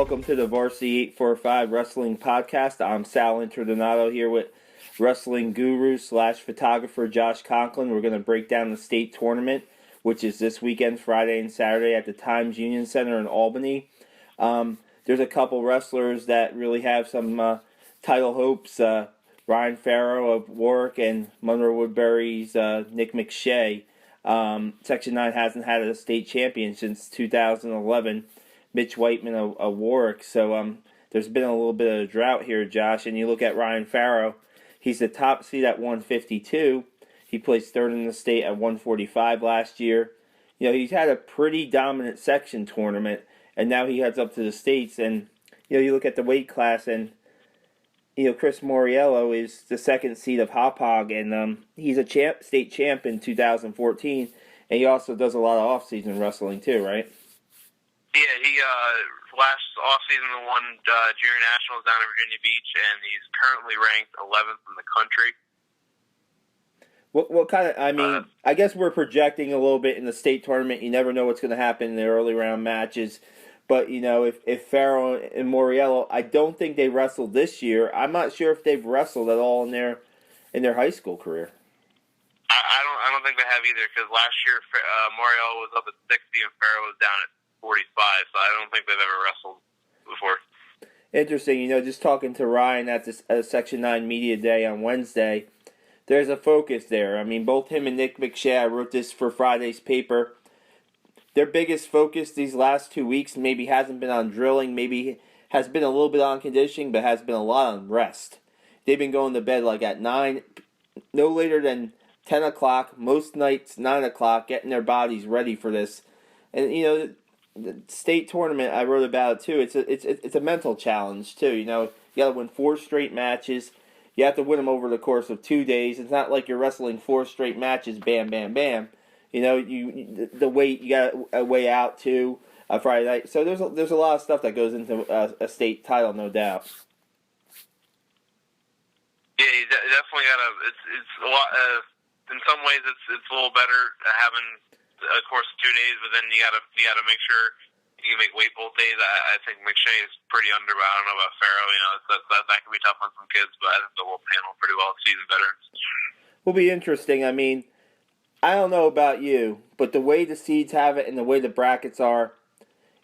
welcome to the Varsity 845 Wrestling Podcast. I'm Sal Interdonato here with wrestling guru / photographer Josh Conklin. We're going to break down the state tournament, which is this weekend, Friday and Saturday at the Times Union Center in Albany. There's a couple wrestlers that really have some title hopes. Ryan Farrow of Warwick and Monroe Woodbury's Nick McShay. Section 9 hasn't had a state champion since 2011. Mitch Whiteman of Warwick. So there's been a little bit of a drought here, Josh. And you look at Ryan Farrow, he's the top seed at 152. He placed third in the state at 145 last year. You know, he's had a pretty dominant section tournament, and now he heads up to the states. And, you know, you look at the weight class, and, you know, Chris Moriello is the second seed of Hop Hog, and he's a state champ in 2014, and he also does a lot of off-season wrestling too, right? Yeah, he last off-season won Junior Nationals down in Virginia Beach, and he's currently ranked 11th in the country. What kind of, I mean, I guess we're projecting a little bit in the state tournament. You never know what's going to happen in the early round matches. But, you know, if Farrow and Moriello, I don't think they wrestled this year. I'm not sure if they've wrestled at all in their high school career. I don't think they have either, because last year Moriello was up at 60 and Farrow was down at 45, so I don't think they've ever wrestled before. Interesting. You know, just talking to Ryan at this Section 9 Media Day on Wednesday, there's a focus there. I mean, both him and Nick McShay, I wrote this for Friday's paper, their biggest focus these last 2 weeks maybe hasn't been on drilling, maybe has been a little bit on conditioning, but has been a lot on rest. They've been going to bed like at 9, no later than 10 o'clock, most nights 9 o'clock, getting their bodies ready for this. And, you know, the state tournament, I wrote about it too. It's a mental challenge too. You know, you got to win 4 straight matches. You have to win them over the course of 2 days. It's not like you're wrestling 4 straight matches, bam, bam, bam. You know, you got to weigh out too Friday night. So there's a lot of stuff that goes into a state title, no doubt. Yeah, you definitely got to. It's a lot. In some ways, it's a little better having a course of 2 days, but then you got to make sure you can make weight both days. I think McShay is pretty under, but I don't know about Farrow. You know, that can be tough on some kids, but I think they'll handle pretty well season veterans. Will be interesting. I mean, I don't know about you, but the way the seeds have it and the way the brackets are,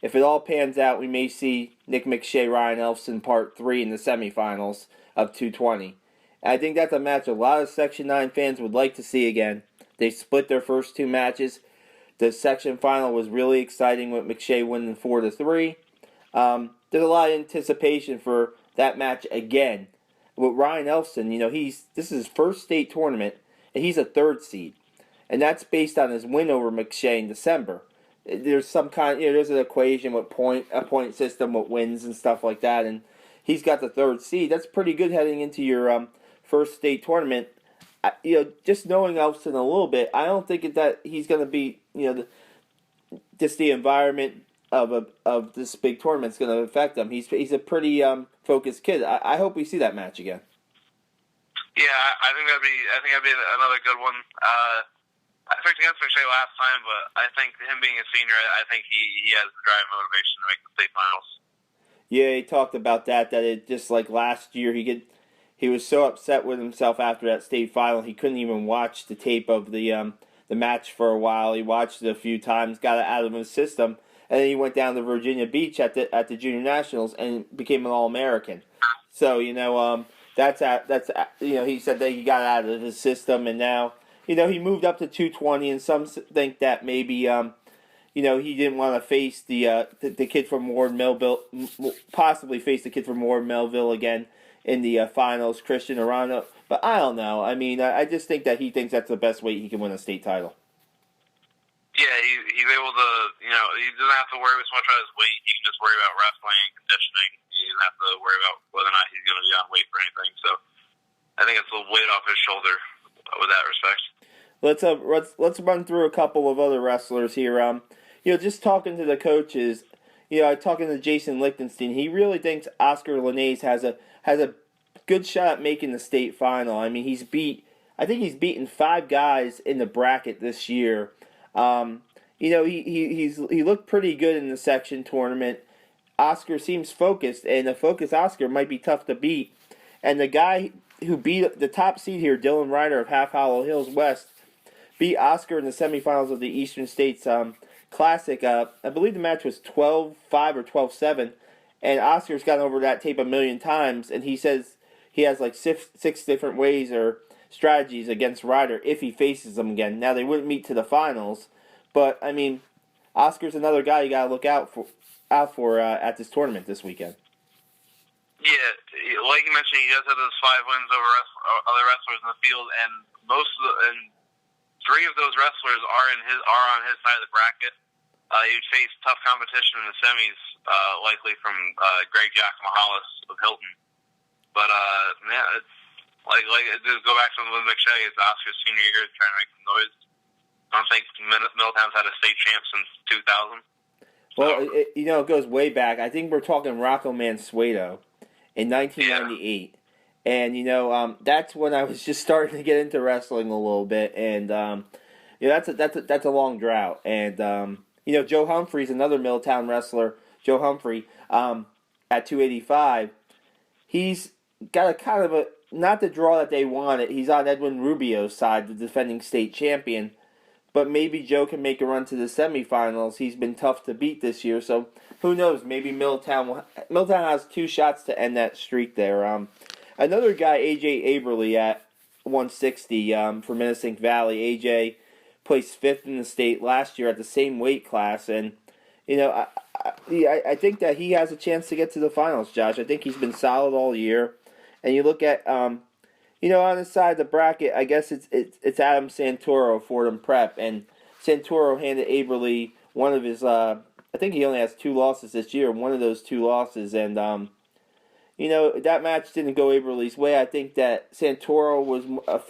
if it all pans out, we may see Nick McShay, Ryan Elfson Part 3 in the semifinals of 220. I think that's a match a lot of Section 9 fans would like to see again. They split their first 2 matches. The section final was really exciting with McShay winning 4-3. There's a lot of anticipation for that match again. With Ryan Elfson, you know, this is his first state tournament, and he's a 3rd seed. And that's based on his win over McShay in December. There's some kind, you know, there's an equation with a point system with wins and stuff like that, and he's got the 3rd seed. That's pretty good heading into your first state tournament. You know, just knowing Elfson a little bit, I don't think that he's going to be, you know, just the environment of this big tournament is going to affect him. He's a pretty focused kid. I hope we see that match again. Yeah, I think that'd be another good one. I picked against McShay last time, but I think him being a senior, I think he has the drive and motivation to make the state finals. Yeah, he talked about that it just like last year, he was so upset with himself after that state final, he couldn't even watch the tape of the match for a while. He watched it a few times, got it out of his system, and then he went down to Virginia Beach at the Junior Nationals and became an All-American. So, you know, you know, he said that he got out of his system, and now, you know, he moved up to 220, and some think that maybe, you know, he didn't want to face the kid from Ward Melville, possibly face the kid from Ward Melville again in the finals, Christian Arano. But I don't know. I mean, I just think that he thinks that's the best way he can win a state title. Yeah, he's able to, you know, he doesn't have to worry so much about his weight. He can just worry about wrestling and conditioning. He doesn't have to worry about whether or not he's going to be on weight for anything. So I think it's a weight off his shoulder with that respect. Let's run through a couple of other wrestlers here. You know, just talking to the coaches, you know, talking to Jason Lichtenstein, he really thinks Oscar Lennis has a good shot at making the state final. I mean, I think he's beaten 5 guys in the bracket this year. You know, he looked pretty good in the section tournament. Oscar seems focused, and a focused Oscar might be tough to beat. And the guy who beat the top seed here, Dylan Ryder of Half Hollow Hills West, beat Oscar in the semifinals of the Eastern States Classic. I believe the match was 12-5 or 12-7, and Oscar's gotten over that tape a million times, and he says he has like six different ways or strategies against Ryder if he faces him again. Now, they wouldn't meet to the finals, but, I mean, Oscar's another guy you got to look out for at this tournament this weekend. Yeah, like you mentioned, he does have those 5 wins over other wrestlers in the field, and three of those wrestlers are on his side of the bracket. He'd face tough competition in the semis, likely from Greg Giacomohalis of Hilton. But man, it's like just go back to Lynn McShay. It's Oscar's senior year, trying to make some noise. I don't think Middletown's had a state champ since 2000. Well, it goes way back. I think we're talking Rocco Mansueto in 1998. Yeah. And, that's when I was just starting to get into wrestling a little bit. And, that's a long drought. And, Joe Humphrey's another Middletown wrestler. Joe Humphrey, at 285, he's got a kind of not the draw that they wanted. He's on Edwin Rubio's side, the defending state champion. But maybe Joe can make a run to the semifinals. He's been tough to beat this year, so who knows? Maybe Middletown has 2 shots to end that streak there. Another guy, AJ Aberly at 160 for Minnesink Valley. AJ placed 5th in the state last year at the same weight class, and I think that he has a chance to get to the finals. Josh, I think he's been solid all year, and you look at on the side of the bracket, I guess it's Adam Santoro of Fordham Prep, and Santoro handed Aberly one of his, I think he only has 2 losses this year, one of those 2 losses, and, that match didn't go Aberly's way. I think that Santoro was a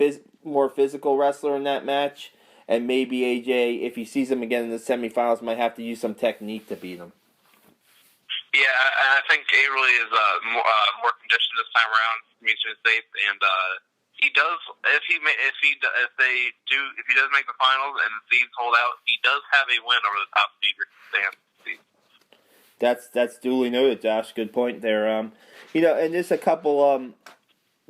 more physical wrestler in that match, and maybe AJ, if he sees him again in the semifinals, might have to use some technique to beat him. Yeah, I think Aberly is more conditioned this time around from Eastern State, and he does. If he does make the finals and the seeds hold out, he does have a win over the top seed. That's duly noted, Josh. Good point there. And just a couple.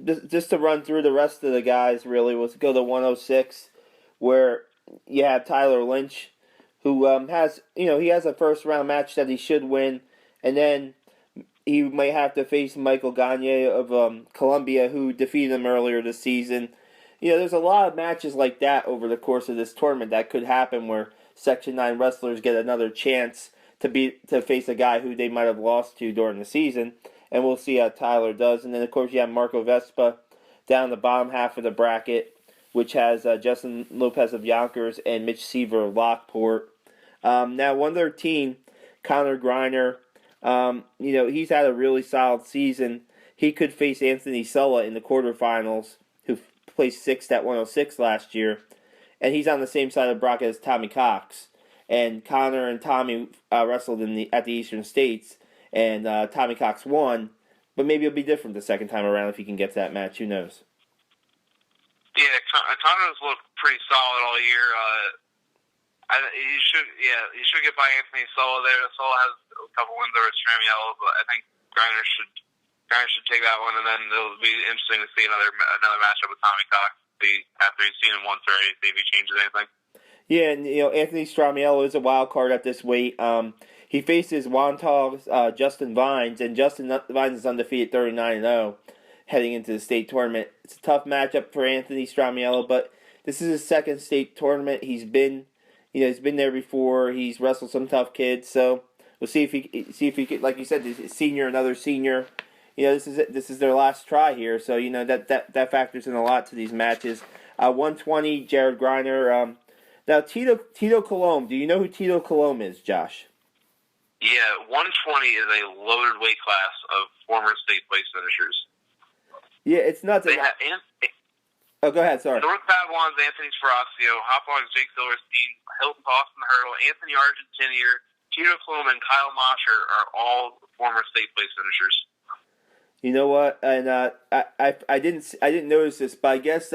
Just to run through the rest of the guys, really, let's go to 106, where you have Tyler Lynch, who has a first round match that he should win. And then he may have to face Michael Gagne of Columbia, who defeated him earlier this season. There's a lot of matches like that over the course of this tournament that could happen where Section 9 wrestlers get another chance to face a guy who they might have lost to during the season. And we'll see how Tyler does. And then, of course, you have Marco Vespa down the bottom half of the bracket, which has Justin Lopez of Yonkers and Mitch Seaver of Lockport. Now, 113, Connor Griner. He's had a really solid season. He could face Anthony Sulla in the quarterfinals, who placed 6th at 106 last year. And he's on the same side of the bracket as Tommy Cox. And Connor and Tommy wrestled at the Eastern States, and Tommy Cox won. But maybe it'll be different the second time around if he can get to that match. Who knows? Yeah, Connor's looked pretty solid all year. He should get by Anthony Sulla there. Sulla has a couple wins over Stromiello, but I think Griner should take that one, and then it'll be interesting to see another matchup with Tommy Cox. After he's seen him once already, see if he changes anything. Yeah, and Anthony Stromiello is a wild card at this weight. He faces Wantag's Justin Vines, and Justin Vines is undefeated 39-0 heading into the state tournament. It's a tough matchup for Anthony Stromiello, but this is his second state tournament. He's been there before. He's wrestled some tough kids, so we'll see if he could, like you said, another senior. This is their last try here, so that factors in a lot to these matches. 120, Jared Griner. Now Tito Colombe. Do you know who Tito Colombe is, Josh? Yeah, 120 is a loaded weight class of former state place finishers. Yeah, it's nuts. Oh, go ahead, sorry. North Babylon's Anthony Sparaccio, Hoplock's Jake Silverstein, Hilton's Austin Hurdle, Anthony Argentinier, Tito Colombe, and Kyle Mosher are all former state place finishers. You know what? And I didn't notice this, but I guess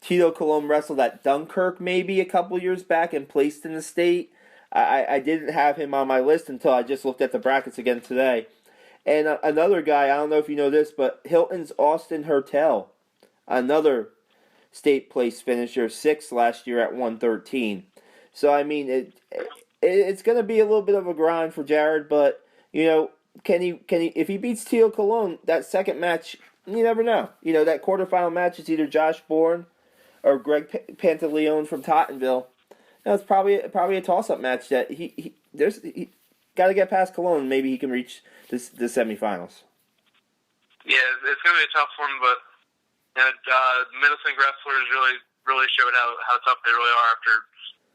Tito Colombe wrestled at Dunkirk maybe a couple years back and placed in the state. I didn't have him on my list until I just looked at the brackets again today. And another guy, I don't know if you know this, but Hilton's Austin Hertel, another state place finisher, 6th last year at 113. So, I mean, it's going to be a little bit of a grind for Jared, but, can he if he beats Teal Cologne, that second match, you never know. That quarterfinal match is either Josh Bourne or Greg Pantaleone from Tottenville. It's probably a toss-up match that he got to get past Cologne. Maybe he can reach the semifinals. Yeah, it's going to be a tough one, but Minnesota wrestlers really showed how tough they really are after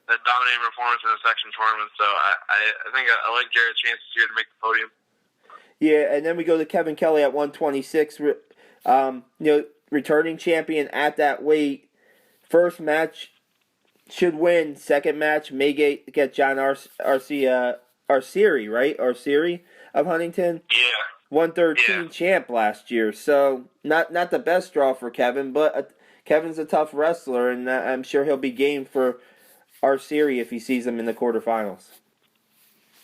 that dominating performance in the section tournament. So I think I like Jared's chances here to make the podium. Yeah, and then we go to Kevin Kelly at 126. Returning champion at that weight. First match should win. Second match may get John Arcieri, right? Arcieri of Huntington. Yeah. 113 champ last year. So not the best draw for Kevin, but Kevin's a tough wrestler, and I'm sure he'll be game for Arcieri if he sees him in the quarterfinals.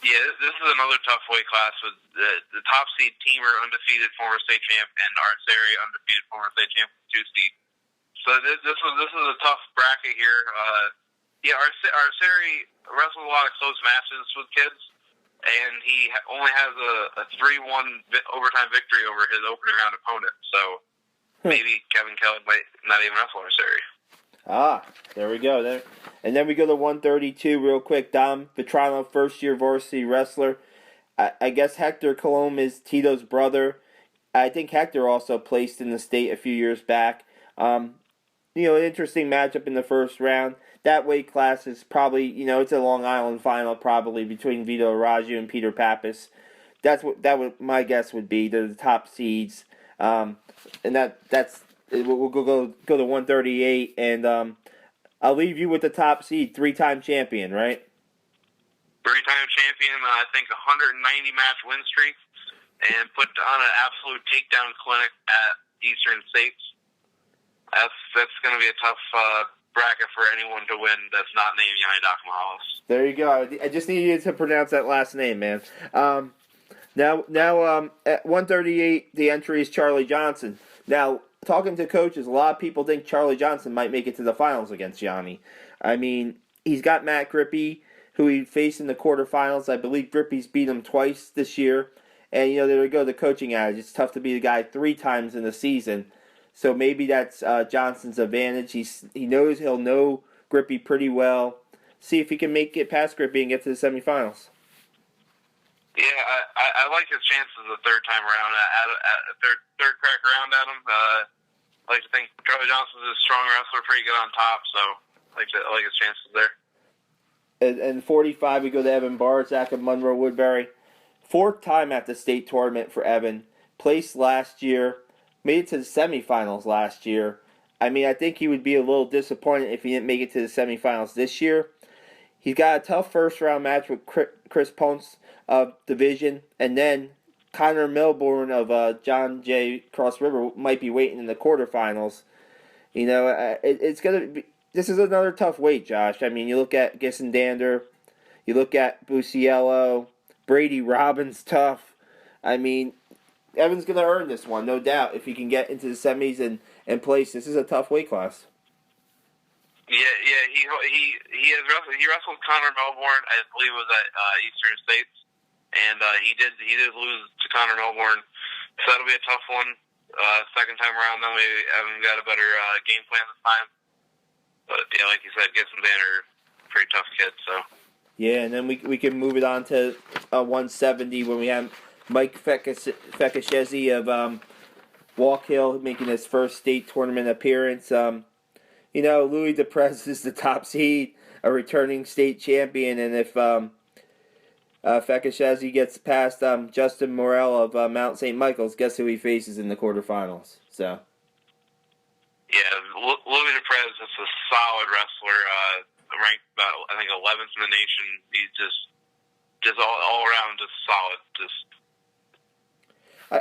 Yeah, this is another tough weight class with the top seed Teamer, undefeated former state champ, and Arcieri, undefeated former state champ, 2 seed. So this is a tough bracket here. Arcieri wrestles a lot of close matches with kids, and he only has a 3-1 overtime victory over his opening round opponent. So maybe Kevin Kelly might not even wrestle Arcieri. There we go. There. And then we go to 132 real quick. Dom Vitrano, first-year varsity wrestler. I guess Hector Colombe is Tito's brother. I think Hector also placed in the state a few years back. An interesting matchup in the first round. That weight class is probably, it's a Long Island final probably between Vito Araju and Peter Pappas. That's what my guess would be. They're the top seeds. And that's we'll go to 138, and I'll leave you with the top seed, 3-time champion, right? 3-time champion, I think 190 match win streak, and put on an absolute takedown clinic at Eastern States. That's going to be a tough bracket for anyone to win that's not named Yanni Dakamohalis. There you go. I just need you to pronounce that last name, man. Now at 138, the entry is Charlie Johnson. Now, talking to coaches, a lot of people think Charlie Johnson might make it to the finals against Yanni. I mean, he's got Matt Grippy, who he faced in the quarterfinals. I believe Grippy's beat him twice this year. And, there we go, the coaching adage. It's tough to beat a guy 3 times in a season. So maybe that's Johnson's advantage. He knows he'll know Grippy pretty well. See if he can make it past Grippy and get to the semifinals. Yeah, I like his chances the third time around. Third crack around at him. I like to think Charlie Johnson's a strong wrestler, pretty good on top. So I like his chances there. And 45, we go to Evan Barzak of Monroe Woodbury. 4th time at the state tournament for Evan. Placed last year. Made it to the semifinals last year. I mean, I think he would be a little disappointed if he didn't make it to the semifinals this year. He's got a tough first-round match with Chris Ponce of Division, and then Connor Melbourne of John J. Cross River might be waiting in the quarterfinals. It's gonna be. This is another tough weight, Josh. I mean, you look at Gissendander, you look at Buciello, Brady Robbins, tough. I mean, Evan's going to earn this one, no doubt, if he can get into the semis and place. This is a tough weight class. Yeah, he wrestled Connor Melbourne, I believe it was at Eastern States, and he did lose to Connor Melbourne, so that'll be a tough one. Second time around, though, maybe Evan got a better game plan this time. But yeah, like you said, Gissendander, pretty tough kid. So yeah, and then we can move it on to 170 when we have Mike Fekashezi of Walk Hill making his first state tournament appearance. Louis DePrez is the top seed, a returning state champion, and if Fekashezi gets past Justin Morel of Mount St. Michael's, guess who he faces in the quarterfinals? So. Yeah, Louis DePrez is a solid wrestler, ranked about, I think, 11th in the nation. He's just all around just solid,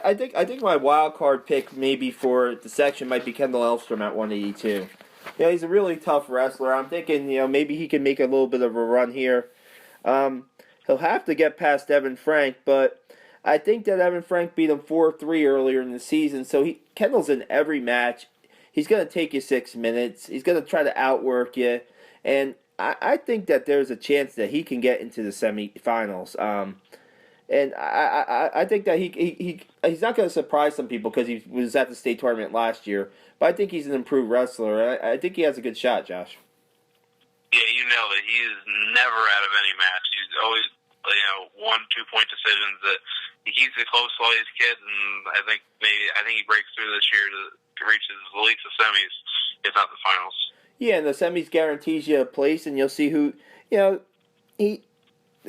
I think my wild card pick maybe for the section might be Kendall Elfstrom at 182. He's a really tough wrestler. I'm thinking, maybe he can make a little bit of a run here. He'll have to get past Evan Frank, but I think that Evan Frank beat him 4-3 earlier in the season, so Kendall's in every match. He's going to take you 6 minutes. He's going to try to outwork you, and I think that there's a chance that he can get into the semifinals. And I think that he's not going to surprise some people because he was at the state tournament last year, but I think he's an improved wrestler. I think he has a good shot, Josh. Yeah, you nailed it. He is never out of any match. He's always, 1-2 point decisions. That he keeps it close to all these kids, and I think he breaks through this year to reach at least the semis, if not the finals. Yeah, and the semis guarantees you a place, and you'll see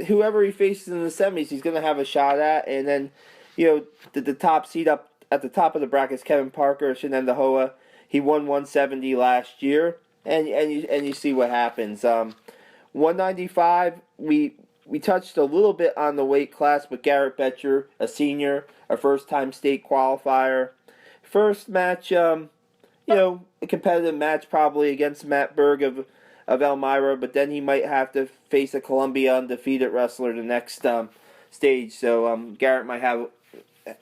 whoever he faces in the semis, he's going to have a shot at, and then the top seed up at the top of the bracket is Kevin Parker, Shenendahoa. He won 170 last year. And you see what happens. 195, we touched a little bit on the weight class with Garrett Betcher, a senior, a first-time state qualifier. First match, a competitive match probably against Matt Berg of Elmira, but then he might have to face a Columbia undefeated wrestler the next stage. So Garrett might have,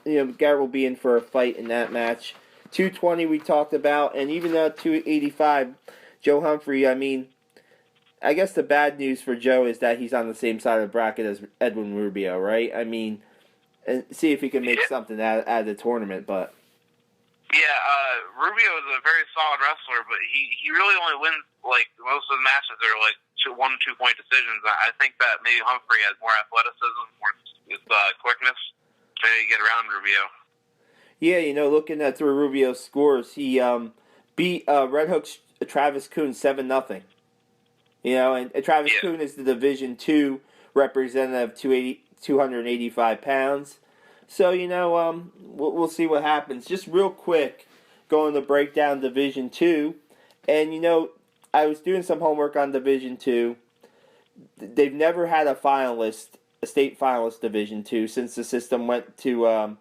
Garrett will be in for a fight in that match. 220 we talked about, and even though 285. Joe Humphrey, I guess the bad news for Joe is that he's on the same side of the bracket as Edwin Rubio, right? And see if he can make something out of the tournament, but... Yeah, Rubio is a very solid wrestler, but he really only wins, most of the matches are 1-2 point decisions. I think that maybe Humphrey has more athleticism, more quickness to get around Rubio. Yeah, looking at through Rubio's scores, he beat Red Hook's Travis Kuhn 7-0. And Travis Kuhn is the Division II representative, 285 pounds. So, we'll see what happens. Just real quick, going to break down Division II. And, I was doing some homework on Division II. They've never had a state finalist Division II since the system went to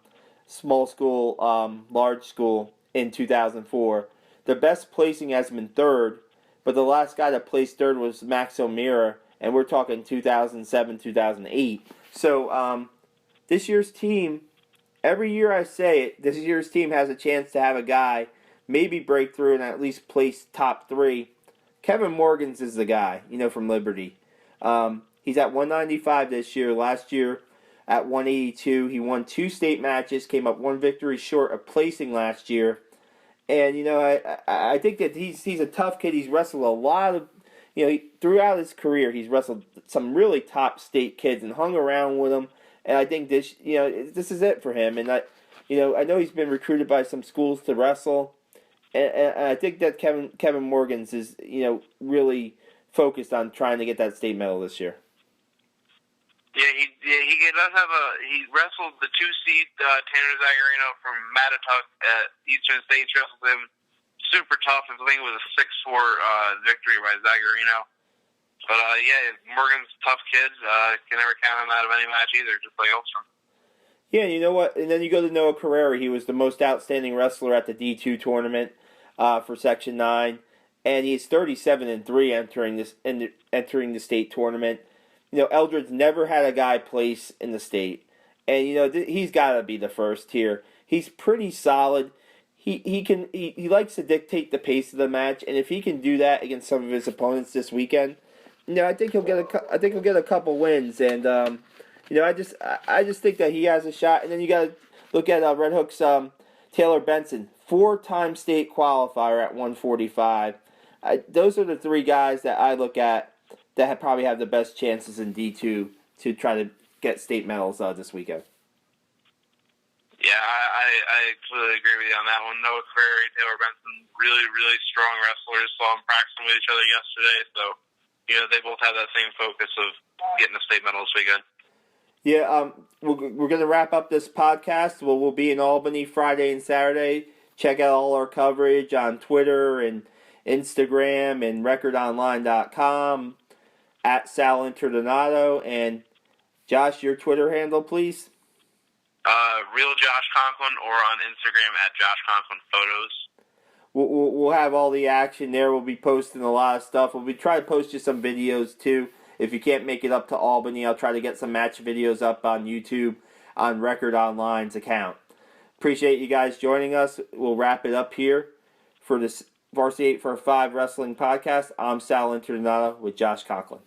small school, large school in 2004. The best placing has been third, but the last guy that placed third was Max O'Meara, and we're talking 2007, 2008. So this year's team, every year I say it, this year's team has a chance to have a guy maybe break through and at least place top 3. Kevin Morgans is the guy, from Liberty. He's at 195 this year. Last year at 182, he won 2 state matches, came up 1 victory short of placing last year. And, I think that he's a tough kid. He's wrestled a lot of, throughout his career, he's wrestled some really top state kids and hung around with them. And I think this is it for him. And I know he's been recruited by some schools to wrestle. And I think that Kevin Morgans is, really focused on trying to get that state medal this year. Yeah, he does have he wrestled the 2-seed Tanner Zagarino from Mattatuck at Eastern State. Wrestled him super tough. I think it was a 6-4 victory by Zagarino. But Morgan's a tough kid. Can never count him out of any match either, just like Elstrom. Yeah, you know what? And then you go to Noah Carrera. He was the most outstanding wrestler at the D2 tournament for Section 9, and he's 37-3 entering the state tournament. Eldred's never had a guy place in the state. And, he's got to be the first here. He's pretty solid. He likes to dictate the pace of the match. And if he can do that against some of his opponents this weekend, I think he'll get a couple wins. And, I just think that he has a shot. And then you got to look at Red Hook's Taylor Benson, 4-time state qualifier at 145. Those are the 3 guys that I look at that probably have the best chances in D2 to try to get state medals this weekend. Yeah, I completely agree with you on that one. Noah Carrera, Taylor Benson, really, really strong wrestlers. Saw them practicing with each other yesterday, so they both have that same focus of getting a state medal this weekend. Yeah, we're going to wrap up this podcast. We'll be in Albany Friday and Saturday. Check out all our coverage on Twitter and Instagram and recordonline.com. At Sal Interdonato. And Josh, your Twitter handle, please? Real Josh Conklin, or on Instagram at Josh Conklin Photos. We'll have all the action there. We'll be posting a lot of stuff. We'll be trying to post you some videos too. If you can't make it up to Albany, I'll try to get some match videos up on YouTube on Record Online's account. Appreciate you guys joining us. We'll wrap it up here for this Varsity 8 for 5 Wrestling Podcast. I'm Sal Internado with Josh Conklin.